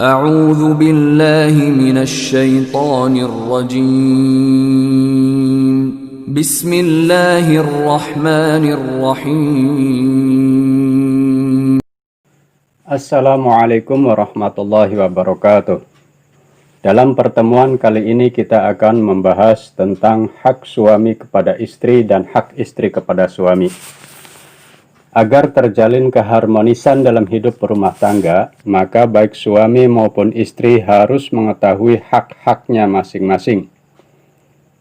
أعوذ بالله من الشيطان الرجيم بسم الله الرحمن الرحيم. Assalamualaikum warahmatullahi wabarakatuh. Dalam pertemuan kali ini kita akan membahas tentang hak suami kepada istri dan hak istri kepada suami. Agar terjalin keharmonisan dalam hidup berumah tangga, maka baik suami maupun istri harus mengetahui hak-haknya masing-masing.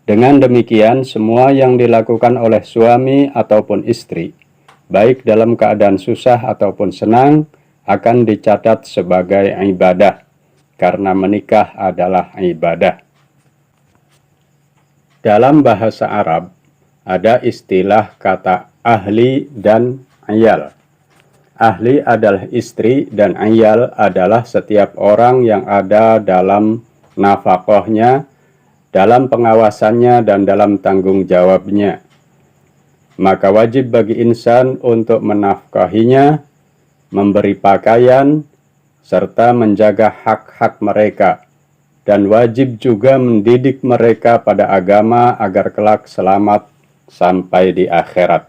Dengan demikian, semua yang dilakukan oleh suami ataupun istri, baik dalam keadaan susah ataupun senang, akan dicatat sebagai ibadah, karena menikah adalah ibadah. Dalam bahasa Arab, ada istilah kata ahli dan ayal. Ahli adalah istri dan ayal adalah setiap orang yang ada dalam nafkahnya, dalam pengawasannya, dan dalam tanggung jawabnya. Maka wajib bagi insan untuk menafkahinya, memberi pakaian, serta menjaga hak-hak mereka, dan wajib juga mendidik mereka pada agama agar kelak selamat sampai di akhirat.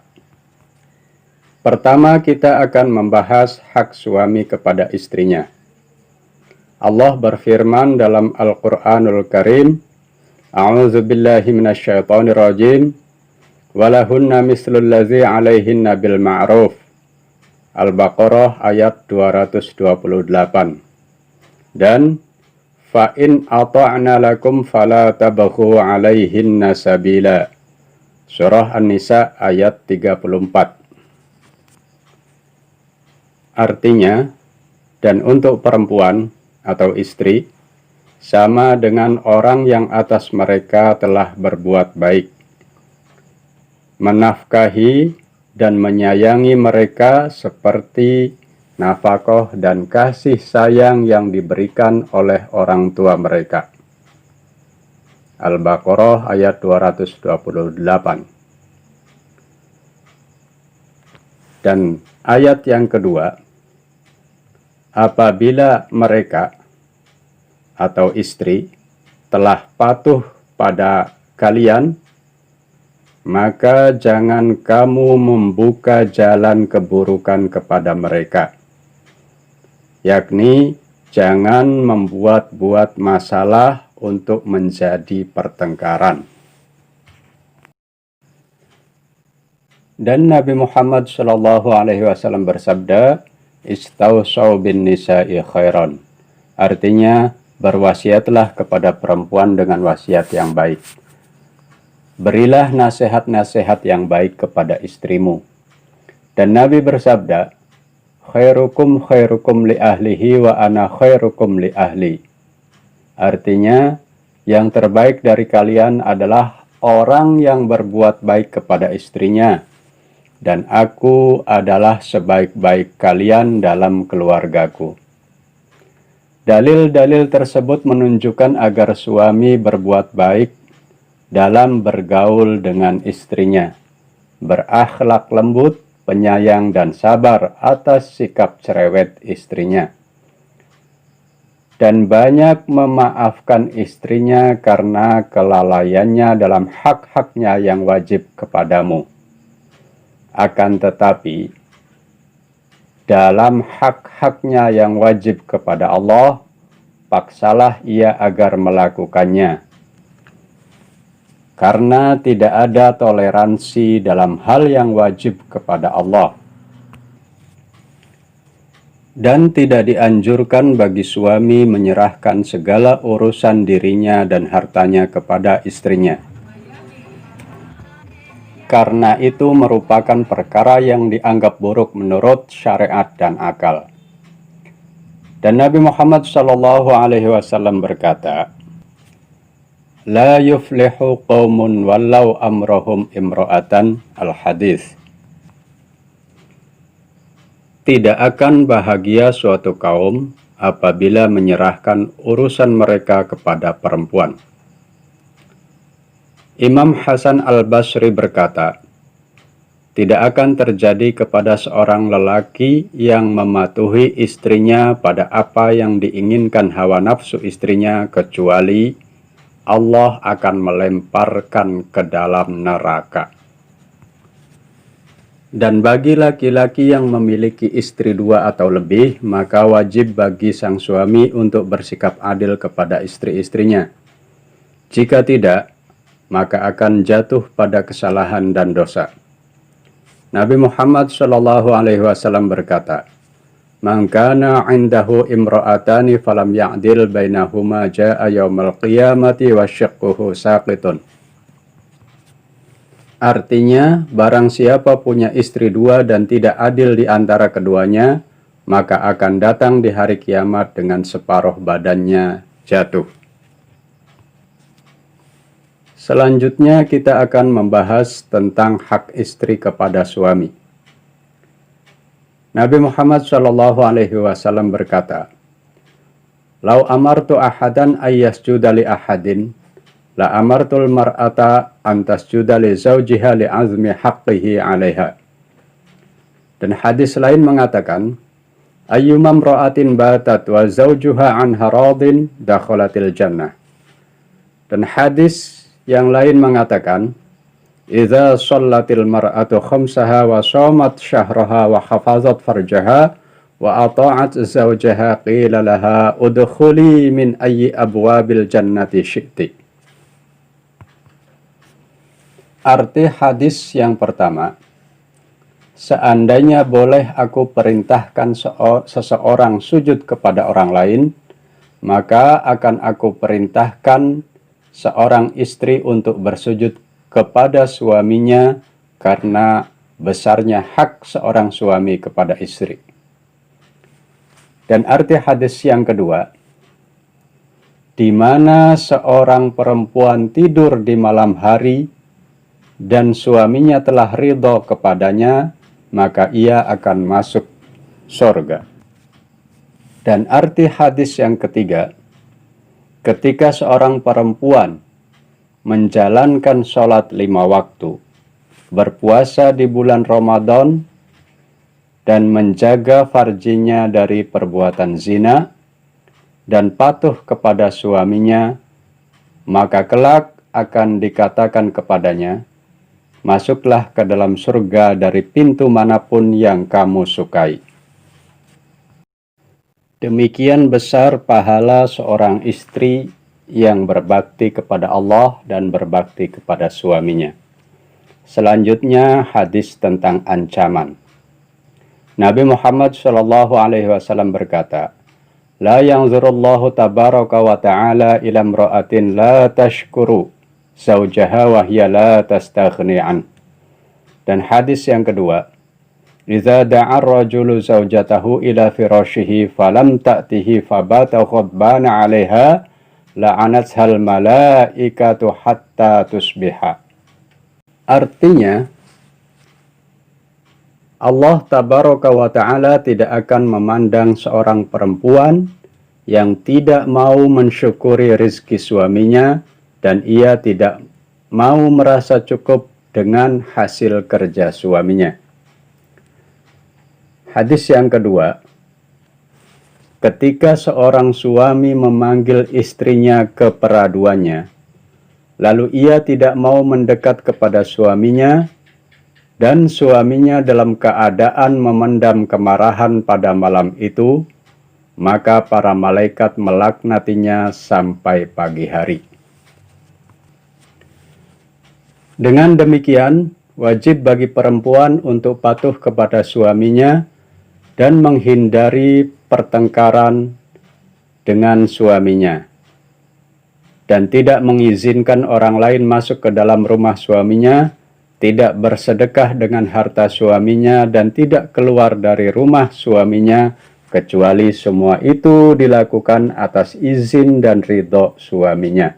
Pertama, kita akan membahas hak suami kepada istrinya. Allah berfirman dalam Al-Quranul Karim, A'udzu billahi minasyaitonir rajim, walahunna mislul ladzi 'alaihinna bil ma'ruf. Al-Baqarah ayat 228. Dan fa in ata'na lakum fala tabghu 'alaihinna sabila. Surah An-Nisa ayat 34. Artinya, dan untuk perempuan atau istri, sama dengan orang yang atas mereka telah berbuat baik, menafkahi dan menyayangi mereka seperti nafkah dan kasih sayang yang diberikan oleh orang tua mereka. Al-Baqarah ayat 228. Dan ayat yang kedua, apabila mereka atau istri telah patuh pada kalian, maka jangan kamu membuka jalan keburukan kepada mereka, yakni jangan membuat-buat masalah untuk menjadi pertengkaran. Dan Nabi Muhammad SAW bersabda, Istausaw bin nisa'i khairan. Artinya, berwasiatlah kepada perempuan dengan wasiat yang baik. Berilah nasihat-nasihat yang baik kepada istrimu. Dan Nabi bersabda, khairukum khairukum li ahlihi wa ana khairukum li ahli. Artinya, yang terbaik dari kalian adalah orang yang berbuat baik kepada istrinya, dan aku adalah sebaik-baik kalian dalam keluargaku. Dalil-dalil tersebut menunjukkan agar suami berbuat baik dalam bergaul dengan istrinya, berakhlak lembut, penyayang, dan sabar atas sikap cerewet istrinya, dan banyak memaafkan istrinya karena kelalaiannya dalam hak-haknya yang wajib kepadamu. Akan tetapi, dalam hak-haknya yang wajib kepada Allah, paksalah ia agar melakukannya. Karena tidak ada toleransi dalam hal yang wajib kepada Allah. Dan tidak dianjurkan bagi suami menyerahkan segala urusan dirinya dan hartanya kepada istrinya. Karena itu merupakan perkara yang dianggap buruk menurut syariat dan akal. Dan Nabi Muhammad SAW berkata, La yuflihu qawmun wallau amrohum imro'atan, al-hadis. Tidak akan bahagia suatu kaum apabila menyerahkan urusan mereka kepada perempuan. Imam Hasan al-Basri berkata, tidak akan terjadi kepada seorang lelaki yang mematuhi istrinya pada apa yang diinginkan hawa nafsu istrinya, kecuali Allah akan melemparkan ke dalam neraka. Dan bagi laki-laki yang memiliki istri 2 atau lebih, maka wajib bagi sang suami untuk bersikap adil kepada istri-istrinya. Jika tidak, maka akan jatuh pada kesalahan dan dosa. Nabi Muhammad SAW berkata, "Man kana 'indahu imra'atani falam ya'dil bainahuma jaa'a yaumal qiyamati wa syiqquhu saqitun." Artinya, barang siapa punya istri 2 dan tidak adil di antara keduanya, maka akan datang di hari kiamat dengan separuh badannya jatuh. Selanjutnya kita akan membahas tentang hak istri kepada suami. Nabi Muhammad SAW berkata, "Lau amartu ahadan ayyasjuda li ahadin, la amartul mar'ata an tasjuda li zawjiha li azmi haqqihi 'alaiha." Dan hadis lain mengatakan, "Ayyumam ra'atin batat wa zawjuha anha radin dakhalatil jannah." Dan hadis yang lain mengatakan, "Idza shallatil mar'atu khamsaha wa shamat syahraha wa hafazat farjaha wa ata'at zawjaha qila laha udkhuli min ayyi abwabil jannati syi'ti." Arti hadis yang pertama, seandainya boleh aku perintahkan seseorang sujud kepada orang lain, maka akan aku perintahkan seorang istri untuk bersujud kepada suaminya karena besarnya hak seorang suami kepada istri. Dan arti hadis yang kedua, di mana seorang perempuan tidur di malam hari dan suaminya telah ridho kepadanya, maka ia akan masuk surga. Dan arti hadis yang ketiga, ketika seorang perempuan menjalankan sholat 5 waktu, berpuasa di bulan Ramadan, dan menjaga farjinya dari perbuatan zina, dan patuh kepada suaminya, maka kelak akan dikatakan kepadanya, "Masuklah ke dalam surga dari pintu manapun yang kamu sukai." Demikian besar pahala seorang istri yang berbakti kepada Allah dan berbakti kepada suaminya. Selanjutnya hadis tentang ancaman. Nabi Muhammad SAW berkata, "La yanzurullahu tabaraka wa ta'ala ila imra'atin la tashkuru zawjaha wa hiya la tastaghni an." Dan hadis yang kedua, "Idza da'a ar-rajulu zawjatahu ila firashihi falam ta'tihi fabata ghadbana 'alaiha la'anathal malaikatu hatta tusbiha." Artinya, Allah tabaraka wa ta'ala tidak akan memandang seorang perempuan yang tidak mau mensyukuri rizki suaminya dan ia tidak mau merasa cukup dengan hasil kerja suaminya. Hadis yang kedua, ketika seorang suami memanggil istrinya ke peraduannya, lalu ia tidak mau mendekat kepada suaminya, dan suaminya dalam keadaan memendam kemarahan pada malam itu, maka para malaikat melaknatinya sampai pagi hari. Dengan demikian, wajib bagi perempuan untuk patuh kepada suaminya dan menghindari pertengkaran dengan suaminya, dan tidak mengizinkan orang lain masuk ke dalam rumah suaminya, tidak bersedekah dengan harta suaminya, dan tidak keluar dari rumah suaminya, kecuali semua itu dilakukan atas izin dan ridho suaminya.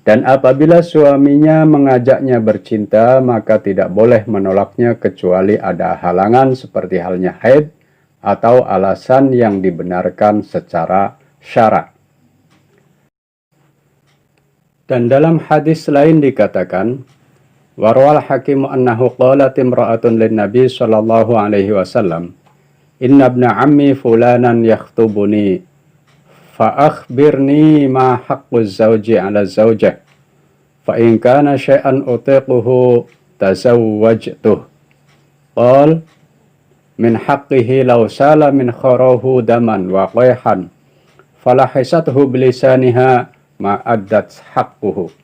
Dan apabila suaminya mengajaknya bercinta, maka tidak boleh menolaknya kecuali ada halangan seperti halnya haid atau alasan yang dibenarkan secara syara'. Dan dalam hadis lain dikatakan, Wa rawal Hakim annahu qalat imra'atun lin Nabi sallallahu alaihi wasallam, "Inna ibna ammi fulanan yakhtubuni fa akhbirni ma haqqu zawji 'ala zawjah fa in kana syai'an utiquhu tazawwajtuh." Qal min haqqihi law sala min kharahu daman wa qayhan falahisathu bilisaniha ma addat haqquhu.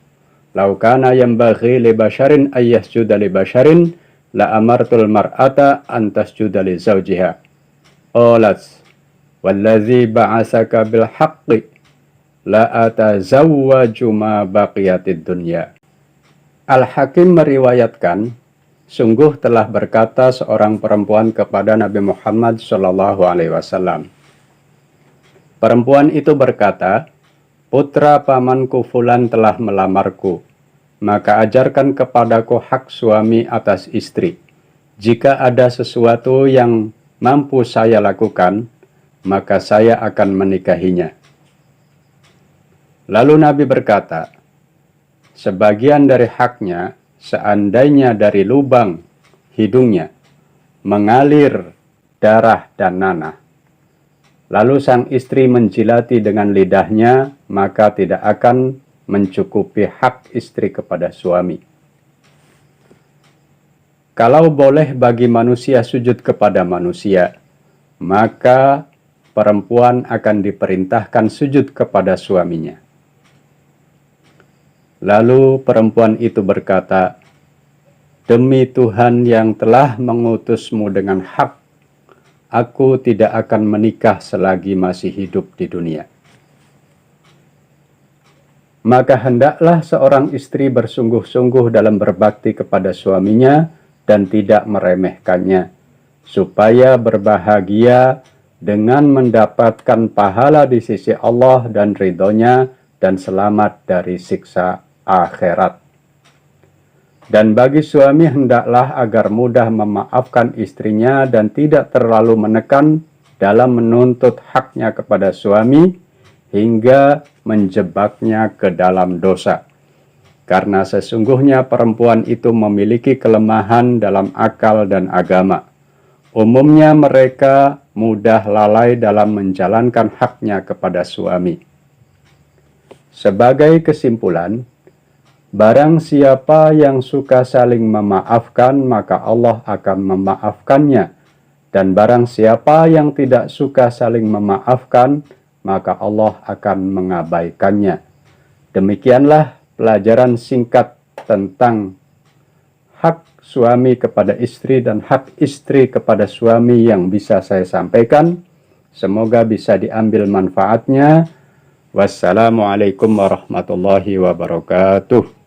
Law kana yanbaghi li basharin ay yasjuda li basharin la amartul mar'ata an tasjuda li zawjiha. Qalat wallazi ba'asaka bil haqqi la atazawwaju ma baqiyatid dunya. Al-Hakim meriwayatkan, sungguh telah berkata seorang perempuan kepada Nabi Muhammad sallallahu alaihi wasallam. Perempuan itu berkata, "Putra pamanku fulan telah melamarku, maka ajarkan kepadaku hak suami atas istri. Jika ada sesuatu yang mampu saya lakukan, maka saya akan menikahinya." Lalu Nabi berkata, sebagian dari haknya, seandainya dari lubang hidungnya mengalir darah dan nanah, lalu sang istri menjilati dengan lidahnya, maka tidak akan mencukupi hak istri kepada suami. Kalau boleh bagi manusia sujud kepada manusia, maka perempuan akan diperintahkan sujud kepada suaminya. Lalu perempuan itu berkata, "Demi Tuhan yang telah mengutusmu dengan hak, aku tidak akan menikah selagi masih hidup di dunia." Maka hendaklah seorang istri bersungguh-sungguh dalam berbakti kepada suaminya dan tidak meremehkannya, supaya berbahagia dengan mendapatkan pahala di sisi Allah dan ridhonya dan selamat dari siksa akhirat. Dan bagi suami hendaklah agar mudah memaafkan istrinya dan tidak terlalu menekan dalam menuntut haknya kepada suami hingga menjebaknya ke dalam dosa. Karena sesungguhnya perempuan itu memiliki kelemahan dalam akal dan agama. Umumnya mereka mudah lalai dalam menjalankan haknya kepada suami. Sebagai kesimpulan, barang siapa yang suka saling memaafkan, maka Allah akan memaafkannya. Dan barang siapa yang tidak suka saling memaafkan, maka Allah akan mengabaikannya. Demikianlah pelajaran singkat tentang hak suami kepada istri dan hak istri kepada suami yang bisa saya sampaikan. Semoga bisa diambil manfaatnya. Wassalamualaikum warahmatullahi wabarakatuh.